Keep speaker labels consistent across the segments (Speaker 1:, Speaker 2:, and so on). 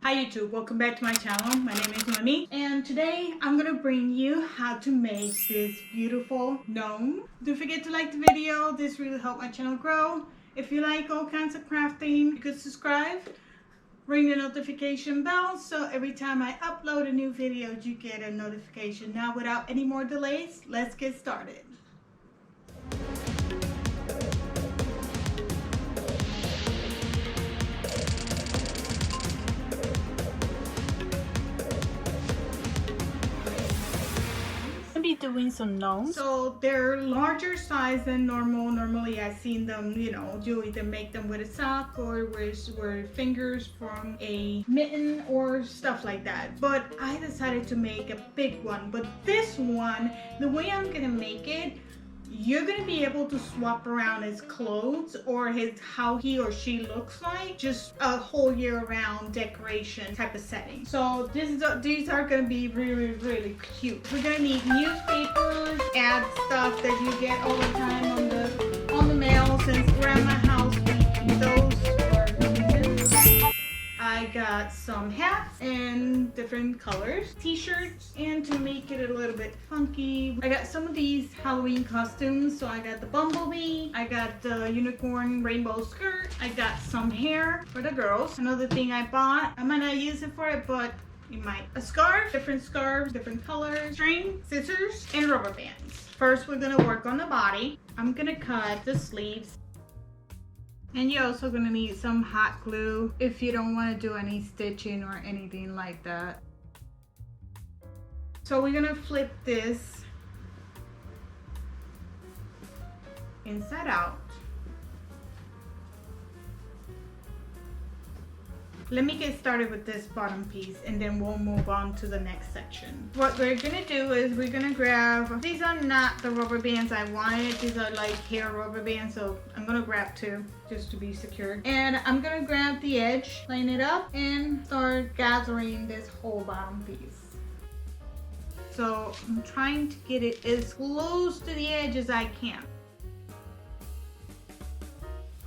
Speaker 1: Hi YouTube, welcome back to my channel. My name is Noemi and today I'm gonna bring you how to make this beautiful gnome. Don't forget to like the video, this really helps my channel grow. If you like all kinds of crafting, you could subscribe, ring the notification bell so every time I upload a new video you get a notification. Now without any more delays, let's get started. Be doing some gnomes. So they're larger size than normal. Normally I've seen them, you either make them with a sock or with fingers from a mitten or stuff like that. But I decided to make a big one. But this one, the way I'm gonna make it, you're gonna be able to swap around his clothes or how he or she looks like, just a whole year-round decoration type of setting. So these are gonna be really cute. We're gonna need newspapers, ad stuff that you get all the time on the mail. Since we're at my house, we keep those for reasons. I got some hats in different colors, t-shirts, and to make it a little bit funky, I got some of these Halloween costumes. So I got the bumblebee, I got the unicorn rainbow skirt, I got some hair for the girls. Another thing I bought, I might not use it for it, but you might. A scarf, different colors, string, scissors, and rubber bands. First, we're gonna work on the body. I'm gonna cut the sleeves. And you're also gonna need some hot glue if you don't want to do any stitching or anything like that. So we're gonna flip this inside out. Let me get started with this bottom piece and then we'll move on to the next section. What we're gonna do is we're gonna grab, these are not the rubber bands I wanted, these are like hair rubber bands, so I'm gonna grab two just to be secure. And I'm gonna grab the edge, line it up, and start gathering this whole bottom piece. So I'm trying to get it as close to the edge as I can.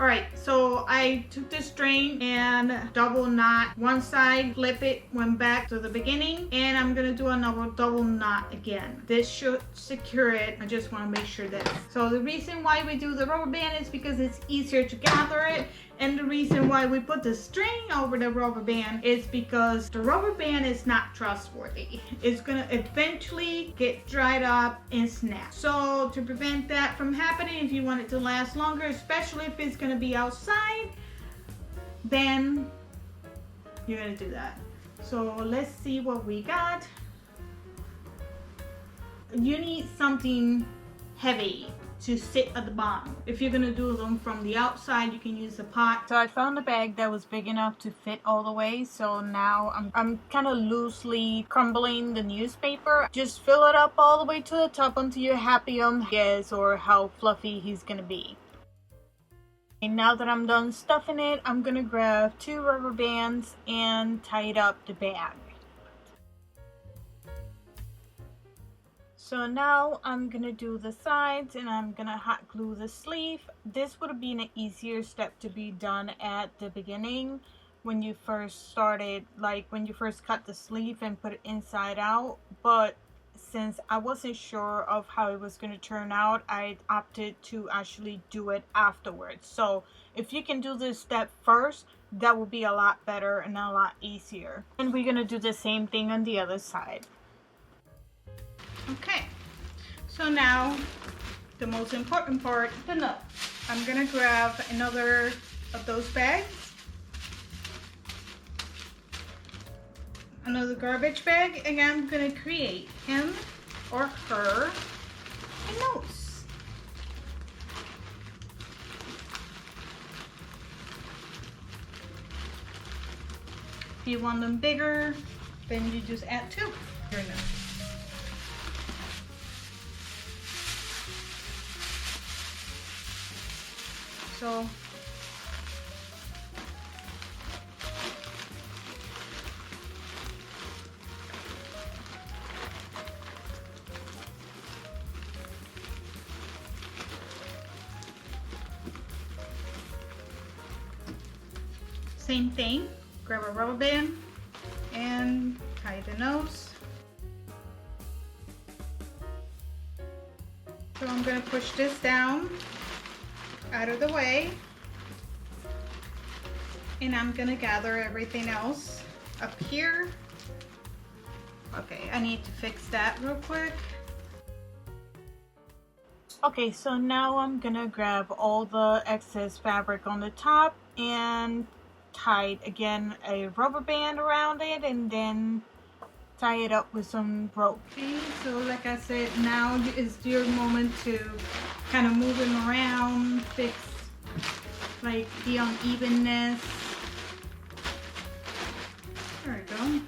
Speaker 1: Alright, so I took this string and double knot one side, flip it, went back to the beginning, and I'm gonna do another double knot again. This should secure it. I just want to make sure that. So the reason why we do the rubber band is because it's easier to gather it, and the reason why we put the string over the rubber band is because the rubber band is not trustworthy. It's gonna eventually get dried up and snap. So to prevent that from happening, if you want it to last longer, especially if it's gonna be outside, then you're gonna do that. So let's see what we got. You need something heavy to sit at the bottom. If you're gonna do them from the outside, you can use a pot. So I found a bag that was big enough to fit all the way. So now I'm kind of loosely crumbling the newspaper. Just fill it up all the way to the top until you're happy on his or how fluffy he's gonna be. And now that I'm done stuffing it, I'm gonna grab two rubber bands and tighten up the bag. So now I'm gonna do the sides and I'm gonna hot glue the sleeve. This would have been an easier step to be done at the beginning when you first started, like when you first cut the sleeve and put it inside out. But since I wasn't sure of how it was gonna turn out, I opted to actually do it afterwards. So if you can do this step first, that will be a lot better and a lot easier. And we're gonna do the same thing on the other side. Okay, so now the most important part, the nut. I'm gonna grab another of those bags, another garbage bag, and I'm gonna create him or her a nose. If you want them bigger, then you just add two. Your nose. So same thing, grab a rubber band, and tie the nose. So I'm going to push this down out of the way, and I'm going to gather everything else up here. Okay, I need to fix that real quick. Okay, so now I'm gonna grab all the excess fabric on the top and tie again a rubber band around it, and then tie it up with some rope. Okay, so like I said, now is your moment to kind of move them around, fix like the unevenness. There we go.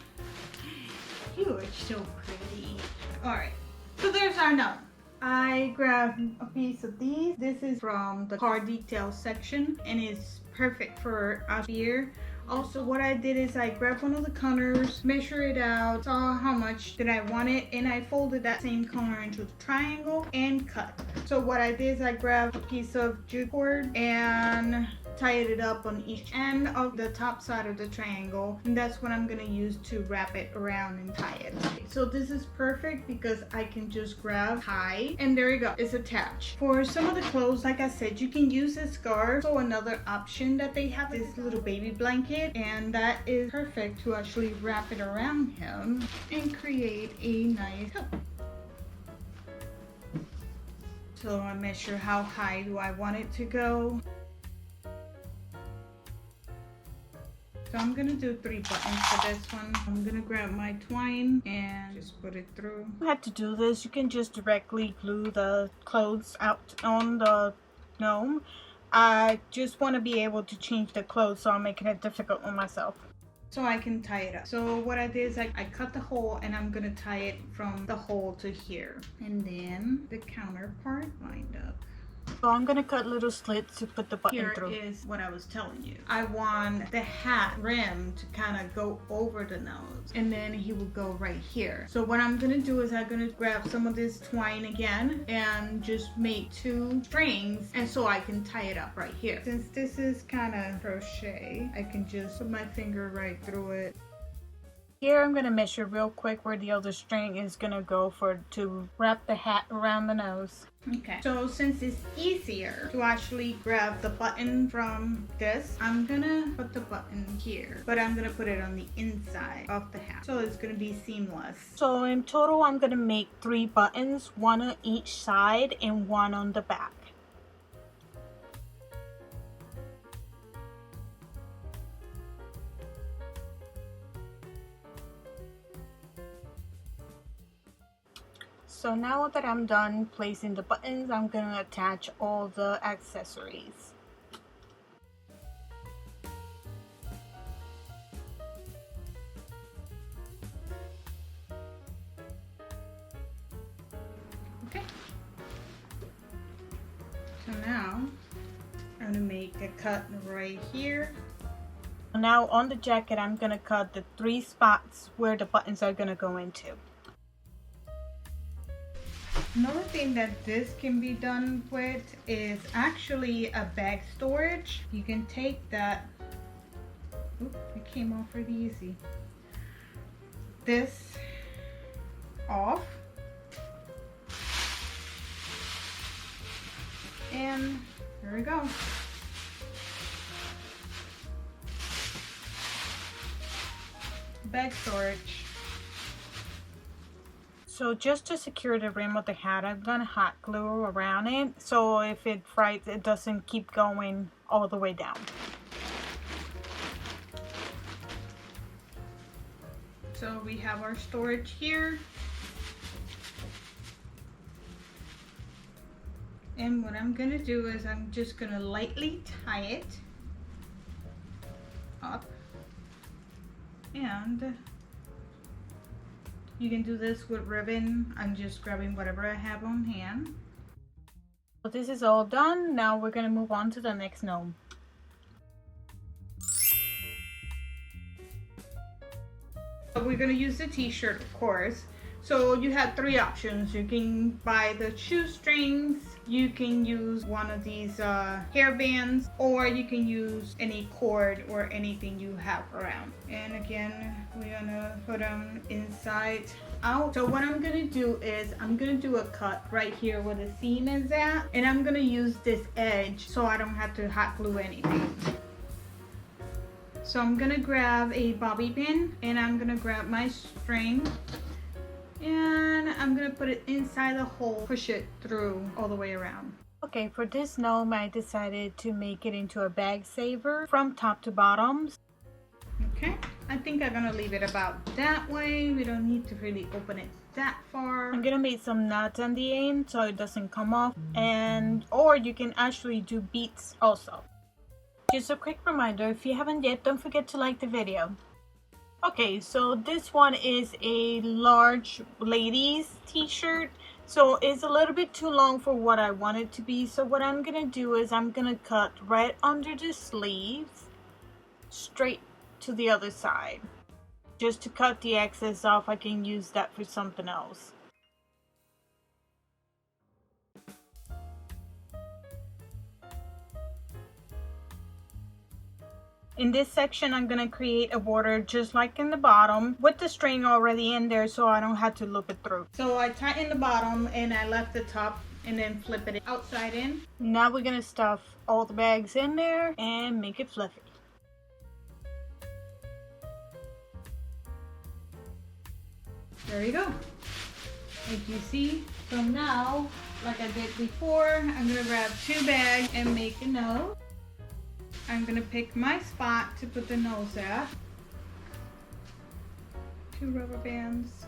Speaker 1: You are so pretty. Alright, so there's our gnome. I grabbed a piece of these. This is from the car detail section and it's perfect for us here. Also, what I did is I grabbed one of the colors, measured it out, saw how much that I wanted, and I folded that same color into the triangle and cut. So what I did is I grabbed a piece of jute cord and tied it up on each end of the top side of the triangle, and that's what I'm gonna use to wrap it around and tie it. So this is perfect because I can just grab, tie, and there you go, it's attached. For some of the clothes, like I said, you can use a scarf. So another option that they have is this little baby blanket, and that is perfect to actually wrap it around him and create a nice cup. So I measure how high do I want it to go. So I'm gonna do 3 buttons for this one. I'm gonna grab my twine and just put it through. You have to do this. You can just directly glue the clothes out on the gnome. I just want to be able to change the clothes, so I'm making it difficult on myself. So I can tie it up. So what I did is I cut the hole and I'm gonna tie it from the hole to here. And then the counterpart lined up. So I'm gonna cut little slits to put the button through. Here is what I was telling you. I want the hat rim to kind of go over the nose, and then he will go right here. So what I'm gonna do is I'm gonna grab some of this twine again and just make 2 strings, and so I can tie it up right here. Since this is kind of crochet, I can just put my finger right through it. Here I'm gonna measure real quick where the other string is gonna go to wrap the hat around the nose. Okay, so since it's easier to actually grab the button from this, I'm gonna put the button here, but I'm gonna put it on the inside of the hat, so it's gonna be seamless. So in total, I'm gonna make 3 buttons, 1 on each side and 1 on the back. So now that I'm done placing the buttons, I'm going to attach all the accessories. Okay. So now I'm going to make a cut right here. Now on the jacket, I'm going to cut the 3 spots where the buttons are going to go into. Another thing that this can be done with is actually a bag storage. You can take that, oops, it came off really easy. This off, and there we go. Bag storage. So just to secure the rim of the hat, I'm gonna hot glue around it, so if it fries, it doesn't keep going all the way down. So we have our storage here. And what I'm gonna do is I'm just gonna lightly tie it up, and you can do this with ribbon. I'm just grabbing whatever I have on hand. So this is all done. Now we're gonna move on to the next gnome. So we're gonna use the t-shirt, of course, So you have three options. You can buy the shoestrings, you can use one of these hair bands, or you can use any cord or anything you have around. And again, we're gonna put them inside out. So what I'm gonna do is I'm gonna do a cut right here where the seam is at, and I'm gonna use this edge so I don't have to hot glue anything. So I'm gonna grab a bobby pin and I'm gonna grab my string and I'm gonna put it inside the hole, push it through all the way around. Okay, for this gnome I decided to make it into a bag saver from top to bottom. Okay, I think I'm gonna leave it about that way. We don't need to really open it that far. I'm gonna make some knots on the end so it doesn't come off, and or you can actually do beads also. Just a quick reminder, if you haven't yet, don't forget to like the video. Okay, so this one is a large ladies t-shirt, so it's a little bit too long for what I want it to be. So what I'm gonna do is I'm gonna cut right under the sleeves straight to the other side, just to cut the excess off. I can use that for something else. In this section, I'm going to create a border just like in the bottom with the string already in there so I don't have to loop it through. So I tightened the bottom and I left the top and then flip it outside in. Now we're going to stuff all the bags in there and make it fluffy. There you go. Like you see. So now, like I did before, I'm going to grab two bags and make a nose. I'm gonna pick my spot to put the nose at. Two rubber bands.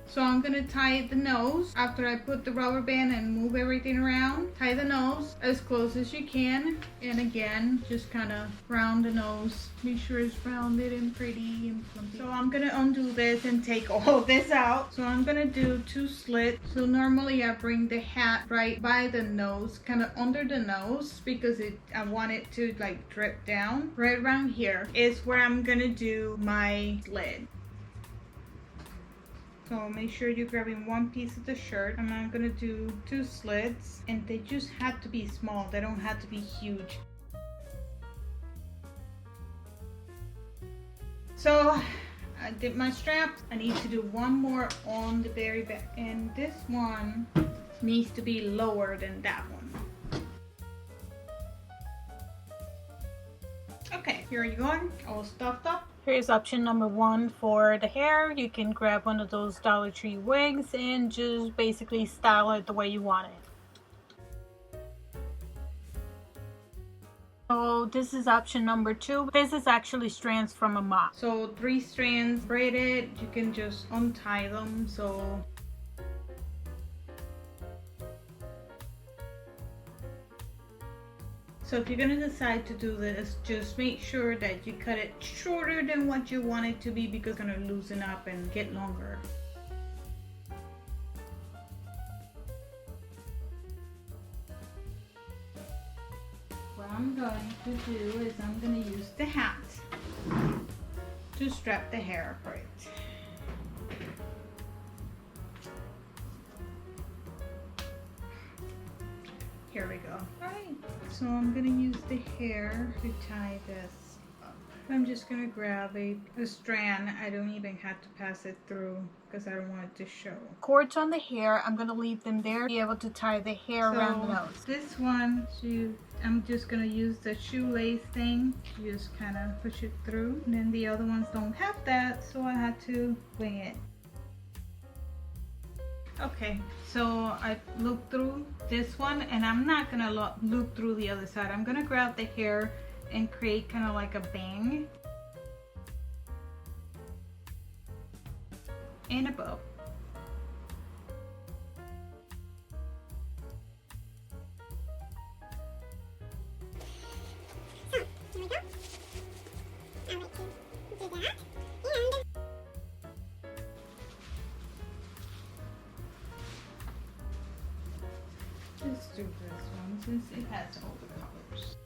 Speaker 1: So I'm gonna tie the nose after I put the rubber band and move everything around. Tie the nose as close as you can. And again, just kind of round the nose. Make sure it's rounded and pretty and plumpy. So I'm gonna undo this and take all of this out. So I'm gonna do two slits. So normally I bring the hat right by the nose, kind of under the nose, because I want it to like drip down. Right around here is where I'm gonna do my slit. So make sure you're grabbing one piece of the shirt, and I'm gonna do two slits, and they just have to be small. They don't have to be huge. So I did my straps. I need to do one more on the very back, and this one needs to be lower than that one. Okay, here you go, all stuffed up. Here's option number one for the hair. You can grab one of those Dollar Tree wigs and just basically style it the way you want it. So this is option number two. This is actually strands from a mop. So 3 strands braided. You can just untie them. So if you're going to decide to do this, just make sure that you cut it shorter than what you want it to be, because it's going to loosen up and get longer. What I'm going to do is I'm going to use the hat to strap the hair for it. Here we go. Alright, so I'm gonna use the hair to tie this up. I'm just gonna grab a strand. I don't even have to pass it through because I don't want it to show. Cords on the hair, I'm gonna leave them there to be able to tie the hair around the nose. This one, I'm just gonna use the shoelace thing. Just kind of push it through. And then the other ones don't have that, so I had to wing it. Okay, so I looped through this one, and I'm not gonna loop through the other side. I'm gonna grab the hair and create kind of like a bang and a bow. Let's do this one since it has all the colors.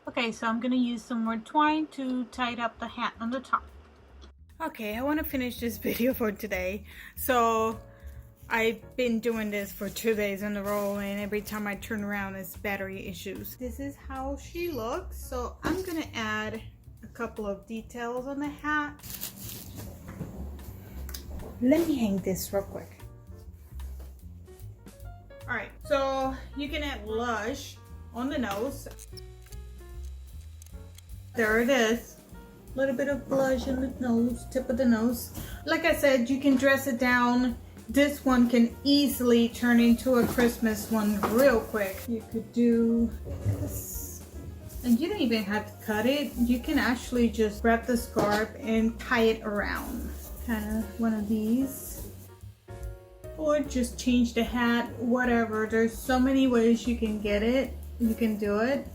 Speaker 1: Okay, so I'm going to use some more twine to tie up the hat on the top. Okay, I want to finish this video for today. So I've been doing this for 2 days in a row, and every time I turn around it's battery issues. This is how she looks. So I'm gonna add a couple of details on the hat. Let me hang this real quick. All right, so you can add blush on the nose. There it is. A little bit of blush on the nose, tip of the nose. Like I said, you can dress it down. This one can easily turn into a Christmas one real quick. You could do this. And you don't even have to cut it. You can actually just grab the scarf and tie it around. Kind of one of these. Or just change the hat, whatever. There's so many ways you can get it. You can do it.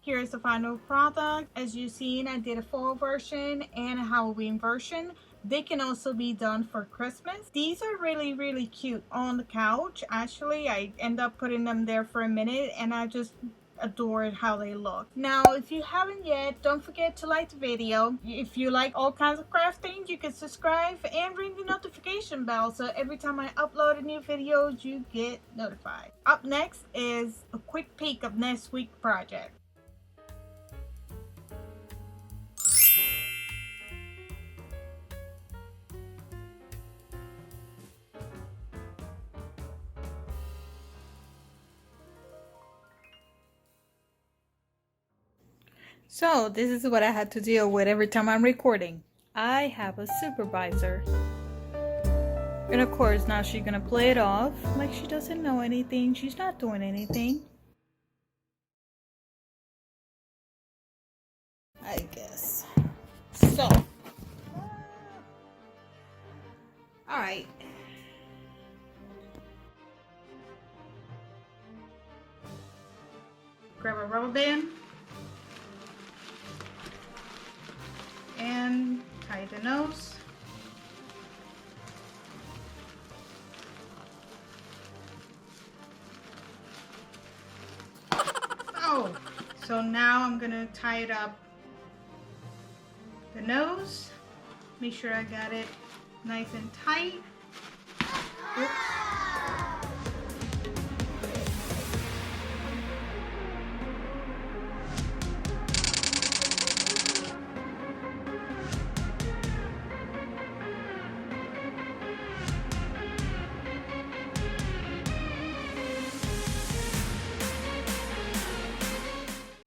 Speaker 1: Here's the final product. As you've seen, I did a fall version and a Halloween version. They can also be done for Christmas. These are really, really cute on the couch. Actually, I end up putting them there for a minute and I just adored how they look. Now, if you haven't yet, don't forget to like the video. If you like all kinds of crafting, you can subscribe and ring the notification bell so every time I upload a new video, you get notified. Up next is a quick peek of next week's project. So this is what I had to deal with every time I'm recording. I have a supervisor. And of course now she's gonna play it off like she doesn't know anything. She's not doing anything. I guess. So. Alright. Grab a rubber band. And tie the nose. Oh, so now I'm gonna tie it up the nose. Make sure I got it nice and tight. Oops.